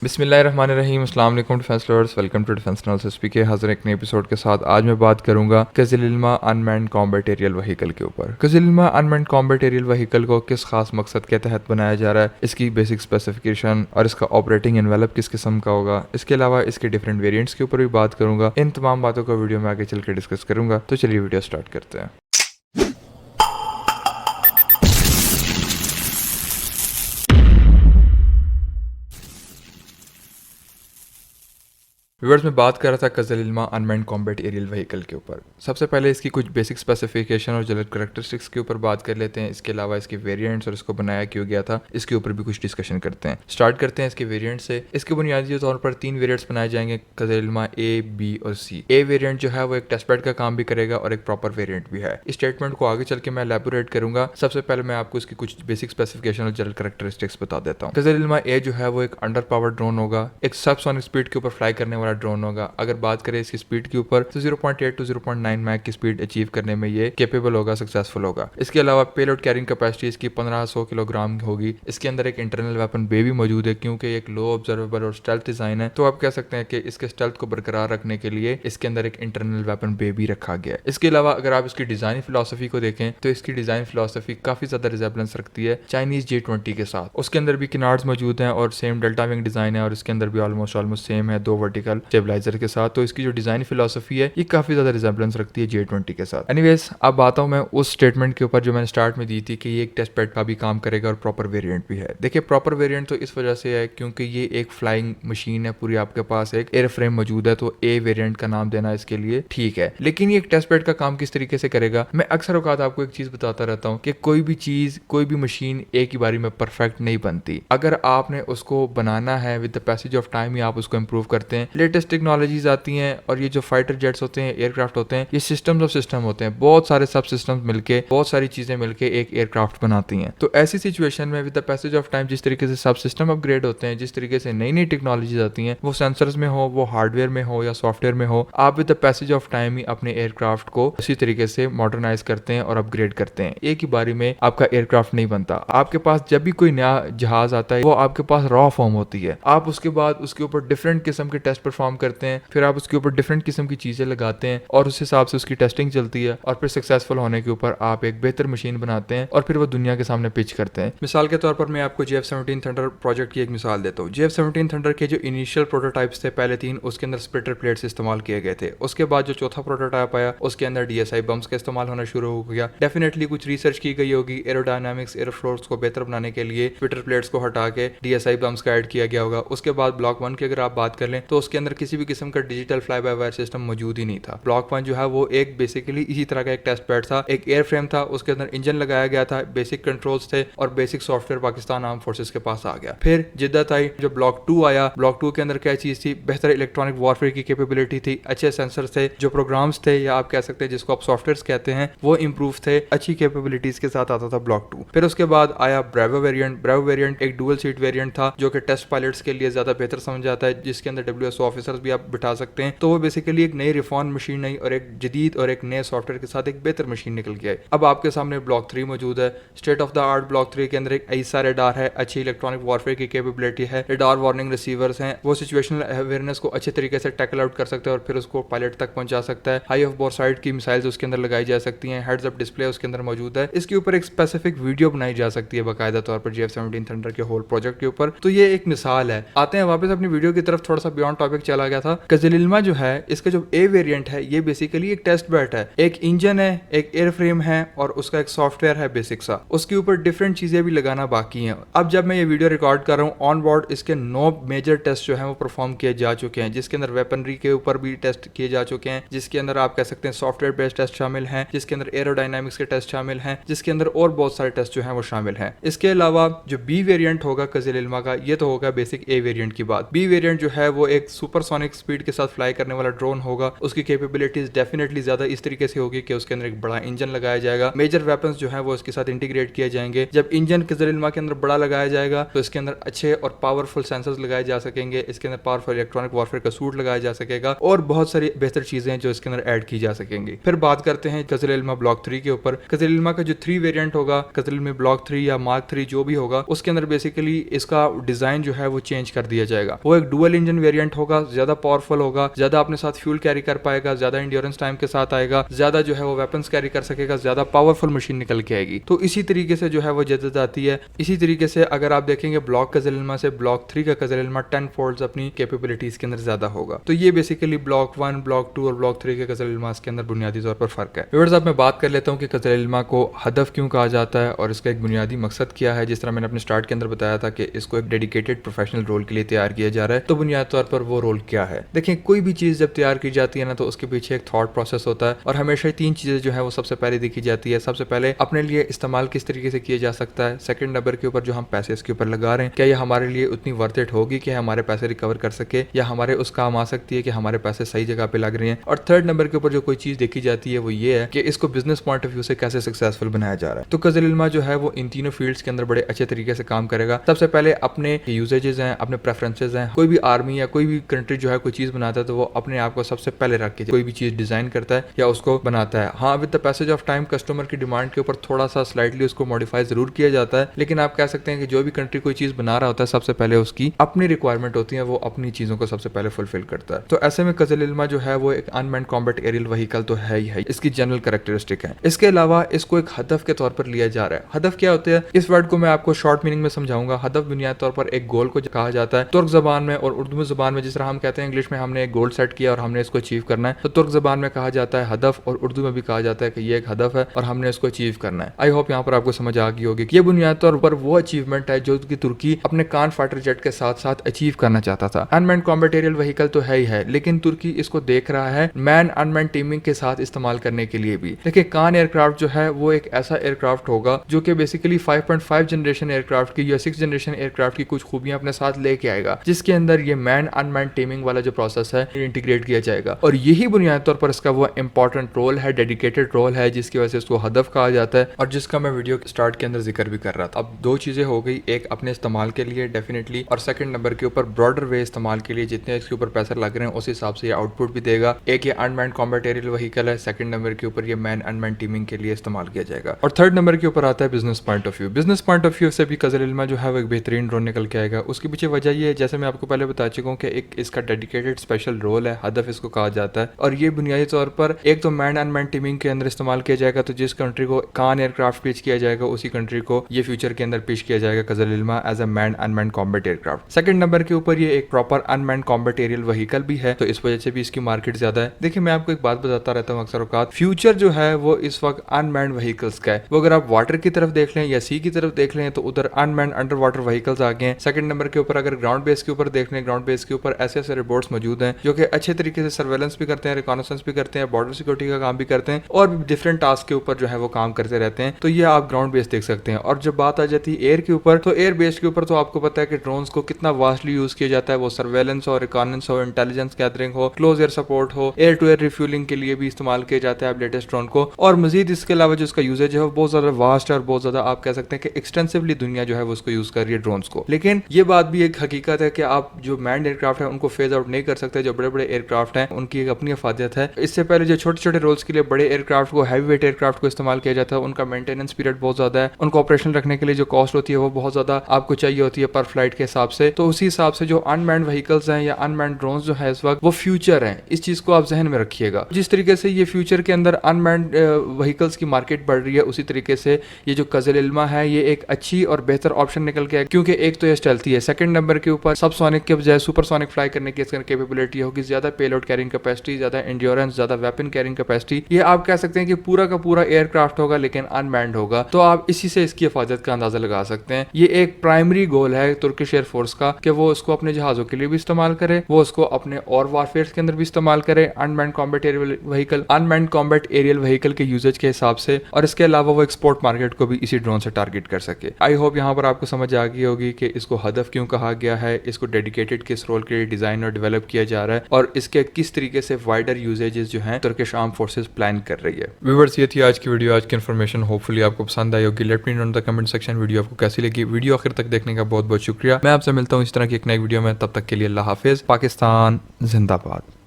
बिस्मिल्लाहिर्रहमानिर्रहीम, अस्सलाम वालेकुम defence lovers, welcome to defence analysis के हाजिर एक नए एपिसोड के साथ। आज मैं बात करूंगा कज़िल्मा अनमैन्ड कॉम्बैट एरियल व्हीकल के ऊपर। कज़िल्मा अनमैन्ड कॉम्बैट एरियल व्हीकल को किस खास मकसद के तहत बनाया जा रहा है, इसकी बेसिक स्पेसिफिकेशन और इसका ऑपरेटिंग एनवेलप किस किस्म का होगा, इसके अलावा इसके डिफरेंट वेरिएंट्स के ऊपर भी बात करूंगा। इन तमाम बातों को वीडियो में आगे चल के डिस्कस करूंगा। तो चलिए वीडियो स्टार्ट करते हैं। व्यूअर्स, में बात कर रहा था कज़िल्मा अनमैन्ड कॉम्बैट एरियल व्हीकल के ऊपर। सबसे पहले इसकी कुछ बेसिक स्पेसिफिकेशन और जनरल करैक्टरिस्टिक्स के ऊपर बात कर लेते हैं। इसके अलावा इसके वेरिएंट्स और इसको बनाया क्यों गया था, इसके ऊपर भी कुछ डिस्कशन करते हैं। स्टार्ट करते हैं इसके वेरिएंट से। इसके बुनियादी तौर पर 3 वेरिएंट्स बनाए जाएंगे, कज़िल्मा ए, बी और सी। ए वेरिएंट जो है वो एक टेस्टबेड का काम भी करेगा और एक प्रॉपर वेरिएंट भी है। इस स्टेटमेंट को आगे चल के मैं एलैबोरेट करूंगा। सबसे पहले मैं आपको इसकी कुछ बेसिक स्पेसिफिकेशन और जनरल करैक्टरिस्टिक्स बता देता हूँ। कज़िल्मा ए जो है वो एक अंडर पावर ड्रोन होगा, एक सबसोनिक स्पीड के ऊपर फ्लाई करने वाला ड्रोन होगा। अगर बात करें इसकी स्पीड के ऊपर तो 0.8 to 0.9 मैक की स्पीड अचीव करने में ये कैपेबल होगा, सक्सेसफुल होगा। इसके अलावा पेलोड कैरिंग कैपेसिटी इसकी 1500 किलोग्राम होगी। इसके अंदर एक इंटरनल वेपन बे भी मौजूद है, क्योंकि एक लो ऑब्जर्वेबल और स्टेल्थ डिजाइन है, तो आप कह सकते हैं कि इसके स्टेल्थ को बरकरार रखने के लिए इसके अंदर एक इंटरनल वेपन बे भी रखा गया है। इसके अलावा अगर आप इसकी डिजाइन फिलोसफी को देखें तो इसकी डिजाइन फिलोसफी काफी ज्यादा रिजेबलेंस रखती है चाइनीज J-20 के साथ। उसके अंदर भी किनार्ड्स मौजूद हैं और सेम डेल्टा विंग डिजाइन है, और इसके अंदर भी ऑलमोस्ट सेम है 2 वर्टिकल स्टेबलाइजर के साथ। तो इसकी जो डिजाइन फिलोसफी है ये काफी ज्यादा रिजेबलेंस रखती है J-20 के साथ। एनीवेज, अब आता हूं मैं उस स्टेटमेंट के ऊपर जो मैंने स्टार्ट में दी थी कि ये एक टेस्ट पैड का भी काम करेगा और प्रॉपर वेरिएंट भी है। देखिए, प्रॉपर वेरिएंट तो इस वजह से है क्योंकि ये एक फ्लाइंग मशीन है पूरी, आपके पास एक एयर फ्रेम मौजूद है, तो ए वेरिएंट का नाम देना इसके लिए ठीक है। लेकिन ये एक टेस्ट पैड का काम किस तरीके से करेगा, मैं अक्सर औकात आपको एक चीज बताता रहता हूँ कि कोई भी चीज, कोई भी मशीन एक ही बारी में परफेक्ट नहीं बनती। अगर आपने उसको बनाना है with the passage of time ही आप उसको इंप्रूव करते हैं। लेटेस्ट टेक्नोलॉजीज आती हैं और ये जो फाइटर जेट्स होते हैं, एयरक्राफ्ट होते हैं, ये सिस्टम्स ऑफ सिस्टम होते हैं। बहुत सारे सब सिस्टम्स मिलके, बहुत सारी चीजें मिलके एक एयरक्राफ्ट बनाती हैं। तो ऐसी सिचुएशन में with the passage of time जिस तरीके से सब सिस्टम अपग्रेड होते हैं, जिस तरीके से नई नई टेक्नोलॉजीज आती हैं, वो सेंसर्स में हो, वो हार्डवेयर में हो या सॉफ्टवेयर में हो, आप with the passage of time ही अपने एयरक्राफ्ट को इसी तरीके से मॉडर्नाइज करते हैं और अपग्रेड करते हैं। एक ही बारी में आपका एयरक्राफ्ट नहीं बनता। आपके पास जब भी कोई नया जहाज आता है, वो आपके पास रॉ फॉर्म होती है। आप उसके बाद उसके ऊपर डिफरेंट किस्म के टेस्ट परफॉर्म करते हैं, फिर आप उसके ऊपर डिफरेंट किस्म की चीजें लगाते हैं और उस हिसाब से उसकी टेस्टिंग चलती है, और फिर सक्सेसफुल होने के ऊपर आप एक बेहतर मशीन बनाते हैं और फिर वो दुनिया के सामने पिच करते हैं। मिसाल के तौर पर मैं आपको JF-17 थंडर प्रोजेक्ट की एक मिसाल देता हूँ। JF-17 थंडर के जो इनिशियल प्रोटोटाइप्स थे, पहले 3, उसके अंदर स्प्लिटर प्लेट्स इस्तेमाल किए गए थे। उसके बाद जो चौथा प्रोटोटाइप आया, उसके अंदर DSI बम्स का इस्तेमाल होना शुरू हो गया। डेफिनेटली कुछ रिसर्च की गई होगी, एरोडायनामिक्स, एयरफ्लोर्स को बेहतर बनाने के लिए स्प्लिटर प्लेट्स को हटा के DSI बम्स का ऐड किया गया होगा। उसके बाद ब्लॉक 1 की अगर आप बात कर लें तो उसके अंदर किसी भी किस्म का digital fly by wire system मौजूद ही नहीं था। ब्लॉक 1 जो है वो एक बेसिकली इसी तरह का एक टेस्ट पैड था, एक एयर फ्रेम था, उसके अंदर इंजन लगाया गया था, बेसिक कंट्रोल्स थे और basic software Pakistan arm forces के पास आ गया। फिर जिद्दत आई, जो ब्लॉक 2 आया, ब्लॉक 2 के अंदर क्या चीज थी, बेहतर इलेक्ट्रॉनिक वॉरफेयर की कैपेबिलिटी थी, अच्छे सेंसर्स थे, जो प्रोग्राम्स थे या आप कह सकते हैं जिसको आप सॉफ्टवेयर कहते हैं, वो इंप्रूव थे, अच्छी कैपेबिलिटीज के साथ आता था ब्लॉक 2। फिर उसके बाद आया ब्रेवो वेरिएंट। ब्रेवो वेरिएंट एक डुअल सीट वेरिएंट था जो कि टेस्ट पायलट्स के लिए ज्यादा बेहतर समझ आता है, जिसके अंदर WSO ऑफिसर्स भी आप बिठा सकते हैं। तो वो बेसिकली एक नई रिफॉर्म मशीन आई और एक जदीद और एक नए सॉफ्टवेयर के साथ एक बेहतर मशीन निकल के आई। अब आपके सामने ब्लॉक 3 मौजूद है, state of the art block 3 के अंदर एक ऐसा रेडार है, अच्छी इलेक्ट्रॉनिक वॉरफेयर की कैपेबिलिटी है, रेडार वार्निंग रिसीवर्स हैं, वो सिचुएशनल अवेयरनेस को अच्छे तरीके से टैकल आउट कर सकते हैं और फिर उसको पायलट तक पहुंचा सकता है। हाई ऑफ बोर साइड की मिसाइल्स उसके अंदर लगाई जा सकती हैं, हेड्स अप डिस्प्ले उसके अंदर मौजूद है। इसके ऊपर एक स्पेसिफिक वीडियो बनाई जा सकती है बाकायदा तौर पर JF-17 थंडर के होल प्रोजेक्ट के ऊपर। तो ये एक मिसाल है। आते हैं वापस अपनी वीडियो की तरफ, थोड़ा सा बियॉन्ड टॉपिक चला गया था। कज़िल्मा जो है, इसका जो ए वेरिएंट है, ये बेसिकली एक टेस्ट बेड है, एक इंजन है, एक एयर फ्रेम है और उसका एक सॉफ्टवेयर है बेसिक सा। उसके ऊपर डिफरेंट चीजें भी लगाना बाकी हैं। अब जब मैं ये वीडियो रिकॉर्ड कर रहा हूँ, ऑन बोर्ड इसके 9 मेजर टेस्ट जो हैं वो परफॉर्म किए जा चुके हैं, जिसके अंदर वेपनरी के ऊपर भी टेस्ट किए जा चुके हैं, जिसके अंदर आप कह सकते हैं सॉफ्टवेयर बेस्ड टेस्ट शामिल हैं, जिसके अंदर एरोडायनामिक्स के टेस्ट शामिल हैं, जिसके अंदर और बहुत सारे टेस्ट जो हैं वो शामिल हैं। इसके अलावा जो बी वेरिएंट होगा कज़िल्मा का, ये तो होगा बेसिक ए वेरिएंट की बात। बी वेरिएंट जो है वो एक सुपरसोनिक स्पीड के साथ फ्लाई करने वाला ड्रोन होगा, उसकी कैपेबिलिटीज डेफिनेटली ज्यादा इस तरीके से होगी कि उसके अंदर एक बड़ा इंजन लगाया जाएगा, मेजर वेपन्स जो है वो इसके साथ इंटीग्रेट किए जाएंगे। जब इंजन कज़ल इल्मा के अंदर बड़ा लगाया जाएगा तो इसके अंदर अच्छे और पावरफुल सेंसर्स लगाए जा सकेंगे, इसके अंदर पावरफुल इलेक्ट्रॉनिक वॉरफेयर का सूट लगाया जा सकेगा और बहुत सारी बेहतर चीजें जो इसके अंदर ऐड की जा सकेंगी। फिर बात करते हैं कज़ल इल्मा ब्लॉक 3 के ऊपर। कज़ल इल्मा का जो 3 वेरिएंट होगा, कज़ल इल्मा ब्लॉक 3 या मार्क 3 जो भी होगा, उसके अंदर बेसिकली इसका डिजाइन जो है वो चेंज कर दिया जाएगा। वो एक डुअल इंजन वेरिएंट होगा, ज्यादा पावरफुल होगा, ज्यादा अपने साथ फ्यूल कैरी कर पाएगा, ज्यादा इंड्योरेंस टाइम के साथ आएगा, ज्यादा जो है वो वेपन्स कैरी कर सकेगा, ज्यादा पावरफुल मशीन निकल के आएगी। तो इसी तरीके से जो है वो जदद आती है। इसी तरीके से अगर आप देखेंगे ब्लॉक कज़ल इल्मा से ब्लॉक 3 का कज़ल इल्मा 10 फोल्ड्स अपनी कैपेबिलिटीज के अंदर ज्यादा होगा। तो ये बेसिकली ब्लॉक 1, ब्लॉक 2 और ब्लॉक 3 के कज़ल इल्मा के अंदर बुनियादी तौर पर फर्क है। व्यूअर्स, अब मैं बात कर लेता हूँ कि कज़ल इल्मा को हदफ क्यों कहा जाता है और इसका एक बुनियादी मकसद क्या है। जिस तरह मैंने अपने स्टार्ट के अंदर बताया था कि इसको एक डेडिकेटेड प्रोफेशनल रोल के लिए तैयार किया जा रहा है, तो बुनियादी तौर पर वो रोल क्या है। देखिए, कोई भी चीज जब तैयार की जाती है ना, तो उसके पीछे एक थॉट प्रोसेस होता है और हमेशा 3 चीजें जो है वो सबसे पहले देखी जाती है। सबसे पहले अपने लिए इस्तेमाल किस तरीके से किया जा सकता है, सेकंड नंबर के ऊपर जो हम पैसे इसके ऊपर लगा रहे हैं, क्या ये हमारे लिए उतनी वर्थ इट होगी कि हमारे पैसे रिकवर कर सके या हमारे उस काम आ सकती है कि हमारे पैसे सही जगह पे लग रहे हैं। और थर्ड नंबर के ऊपर जो कोई चीज देखी जाती है वो ये है कि इसको बिजनेस पॉइंट ऑफ व्यू से कैसे सक्सेसफुल बनाया जा रहा है। तो कज़ल इल्मा जो है वो इन तीनों फील्ड्स के अंदर बड़े अच्छे तरीके से काम करेगा। सबसे पहले अपने यूजेजेस हैं, अपने प्रेफरेंसेस हैं। कोई भी आर्मी या कोई भी कंट्री जो है कोई चीज बनाता है तो वो अपने आप को सबसे पहले रख के कोई भी चीज डिजाइन करता है या उसको बनाता है। हाँ, with the passage of time customer की डिमांड के ऊपर थोड़ा सा स्लाइटली उसको मॉडिफाई जरूर किया जाता है, लेकिन आप कह सकते हैं कि जो भी कंट्री कोई चीज बना रहा होता है सबसे पहले उसकी अपनी रिक्वायरमेंट होती है, वो अपनी चीजों को सबसे पहले फुलफिल करता है। तो ऐसे में कज़ल इल्मा जो है वो एक अनमैन्ड कॉम्बैट एरियल व्हीकल तो है ही है, इसकी जनरल कैरेक्टरिस्टिक है। इसके अलावा इसको एक हदफ के तौर पर लिया जा रहा है। हदफ क्या होते हैं, इस वर्ड को मैं आपको शॉर्ट मीनिंग में समझाऊंगा। हदफ बुनियादी तौर पर एक गोल को कहा जाता है। तुर्क जबान में और उर्दू जबान में जिस तरह हम कहते हैं इंग्लिश में हमने एक गोल सेट किया और हमने इसको अचीव करना है, तो तुर्क जबान में कहा जाता है हदफ और उर्दू में भी कहा जाता है कि ये एक हदफ है और हमने इसको अचीव करना है। आई होप यहाँ पर आपको समझ आ गई होगी कि ये बुनियादी तौर पर वो अचीवमेंट है जो कि तुर्की अपने कान फाइटर जेट के साथ साथ अचीव करना चाहता था। अनमैन्ड कॉम्बैट एरियल व्हीकल तो है ही है, लेकिन तुर्की इसको देख रहा है मैन अनमैन्ड टीमिंग के साथ इस्तेमाल करने के लिए भी। देखिए, कान एयरक्राफ्ट जो है वो एक ऐसा एयरक्राफ्ट होगा जो कि बेसिकली 5.5 जनरेशन एयरक्राफ्ट की या 6 जनरेशन एयरक्राफ्ट की कुछ खूबियां अपने साथ लेके आएगा, जिसके अंदर ये मैन अनमैन्ड टीमिंग वाला जो प्रोसेस है इंटीग्रेट किया जाएगा। और यही बुनियादी तौर पर इसका वो इंपॉर्टेंट रोल है, डेडिकेटेड रोल है, जिसकी वजह से इसको हदफ कहा जाता है और जिसका मैं वीडियो स्टार्ट के अंदर जिक्र भी कर रहा था। अब 2 चीजें हो गई, एक अपने इस्तेमाल के लिए डेफिनेटली, और सेकंड नंबर के ऊपर ब्रॉडर वे इस्तेमाल के लिए जितने इसके ऊपर पैसे लग रहे हैं उस हिसाब से ये आउटपुट भी देगा। एक ये अनमैन्ड कॉम्बैट एरियल व्हीकल है, सेकंड नंबर के ऊपर ये मैन अनमैन्ड टीमिंग के लिए इस्तेमाल किया जाएगा। और थर्ड नंबर के ऊपर आता है business point of view. Business point of view से भी कज़ल इल्मा जो है वो एक बेहतरीन ड्रोन निकल के आएगा। उसके पीछे वजह ये है, जैसे मैं आपको पहले बता चुका हूँ कि एक इसका डेडिकेटेड स्पेशल रोल है, हदफ इसको कहा जाता है। और ये बुनियादी तौर पर एक तो मैन अनमैन्ड टीमिंग के अंदर इस्तेमाल किया जाएगा, तो जिस कंट्री को कान एयरक्राफ्ट पिच किया जाएगा उसी कंट्री को ये फ्यूचर के अंदर पिच किया जाएगा Kizilelma as a man unmanned combat aircraft. Second number के ऊपर ये एक proper unmanned combat aerial vehicle भी है, तो इस वजह से भी इसकी मार्केट ज्यादा है। देखिए, मैं आपको एक बात बताता रहता हूँ अक्सर औकात, फ्यूचर जो है वो इस वक्त अनमैन्ड व्हीकल्स का है। वो अगर आप वाटर की तरफ देख लें या सी की तरफ देख लें तो उधर अनमैन्ड अंडर वाटर व्हीकल्स आ गए हैं। सेकंड नंबर के ऊपर अगर ग्राउंड बेस के ऊपर देख लें, ग्राउंड बेस के ऊपर ऐसे ऐसे रोबोट्स मौजूद हैं जो कि अच्छे तरीके से सर्वेलेंस भी करते हैं, रिकॉनेसेंस भी करते हैं, बॉर्डर सिक्योरिटी का काम भी करते हैं और भी डिफरेंट टास्क के ऊपर जो है वो काम करते रहते हैं। तो ये आप ग्राउंड बेस देख सकते हैं। और जब बात आ जाती है एयर के ऊपर, तो एयर बेस के ऊपर तो आपको पता है कि ड्रोन्स को कितना वास्टली यूज किया जाता है। वो सर्वेलेंस हो, रिकॉनेसेंस हो, इंटेलिजेंस गैदरिंग हो, क्लोज एयर सपोर्ट हो, एयर टू एयर रिफ्यूलिंग के लिए भी इस्तेमाल किया जाता है लेटेस्ट ड्रोन को। और मजीद इसके अलावा जो इसका यूजेज है वो बहुत ज्यादा वास्ट है और बहुत ज्यादा आप कह सकते हैं कि एक्सटेंसिवली दुनिया जो है वो उसको यूज कर रही है ड्रोन्स को। लेकिन ये बात भी एक हकीकत है कि आप जो मैन्ड एयरक्राफ्ट है उनको फेज आउट नहीं कर सकते। जो बड़े बड़े एयरक्राफ्ट हैं उनकी एक अपनी अफादियत है। इससे पहले जो छोटे छोटे रोल्स के लिए बड़े एयरक्राफ्ट को, हैवी वेट एयरक्राफ्ट को इस्तेमाल किया जाता है, उनका मेंटेनेंस पीरियड बहुत ज्यादा है, उनको ऑपरेशन रखने के लिए जो कॉस्ट होती है वो बहुत ज्यादा आपको चाहिए होती है पर फ्लाइट के हिसाब से। तो उसी हिसाब से जो अनमैन्ड व्हीकल्स हैं या अनमैन्ड ड्रोन्स जो है इस वक्त वो फ्यूचर है, इस चीज को आप जहन में रखिएगा। जिस तरीके से ये फ्यूचर के अंदर अनमैन्ड व्हीकल्स की मार्केट बढ़ रही है, उसी तरीके से ये जो कज़ल इल्मा है ये एक अच्छी और बेहतर ऑप्शन निकल के, क्योंकि एक तो ये चलती है, सेकंड नंबर के ऊपर सब सोनिक के बजाय सुपरसोनिक फ्लाई करने की इसकी कैपेबिलिटी होगी, ज्यादा पेलोड कैरिंग कैपेसिटी, ज्यादा एंड्योरेंस, ज्यादा वेपन कैरिंग कैपेसिटी। ये आप कह सकते हैं कि पूरा का पूरा एयरक्राफ्ट होगा लेकिन अनमैन्ड होगा। तो आप इसी से इसकी हिफाजत का अंदाजा लगा सकते हैं। ये एक प्राइमरी गोल है तुर्किश एयरफोर्स का कि वो उसको अपने जहाजों के लिए भी इस्तेमाल करे, वो उसको अपने और वारफेयर के अंदर भी इस्तेमाल करे, unmanned combat aerial vehicle, unmanned combat aerial vehicle के यूजेज के हिसाब से, और इसके अलावा वो एक्सपोर्ट मार्केट को भी इसी ड्रोन से टारगेट कर सके। आई होप यहाँ पर आपको समझ आ गई होगी कि इसको हदफ क्यों कहा गया है, इसको डेडिकेटेड किस रोल के लिए डिज़ाइन और डेवलप किया जा रहा है और इसके किस तरीके से वाइडर यूजेजेस जो हैं तुर्किश आर्म फोर्सेस प्लान कर रही है। व्यूअर्स, ये थी आज की वीडियो, आज की इन्फॉर्मेशन। होपफुली आपको पसंद आई होगी। Let me know in the comment section video आपको कैसी लगी। वीडियो आखिर तक देखने का बहुत बहुत शुक्रिया। मैं आपसे मिलता हूँ इस तरह की एक नई वीडियो में, तब तक के लिए अल्लाह हाफिज़। पाकिस्तान जिंदाबाद।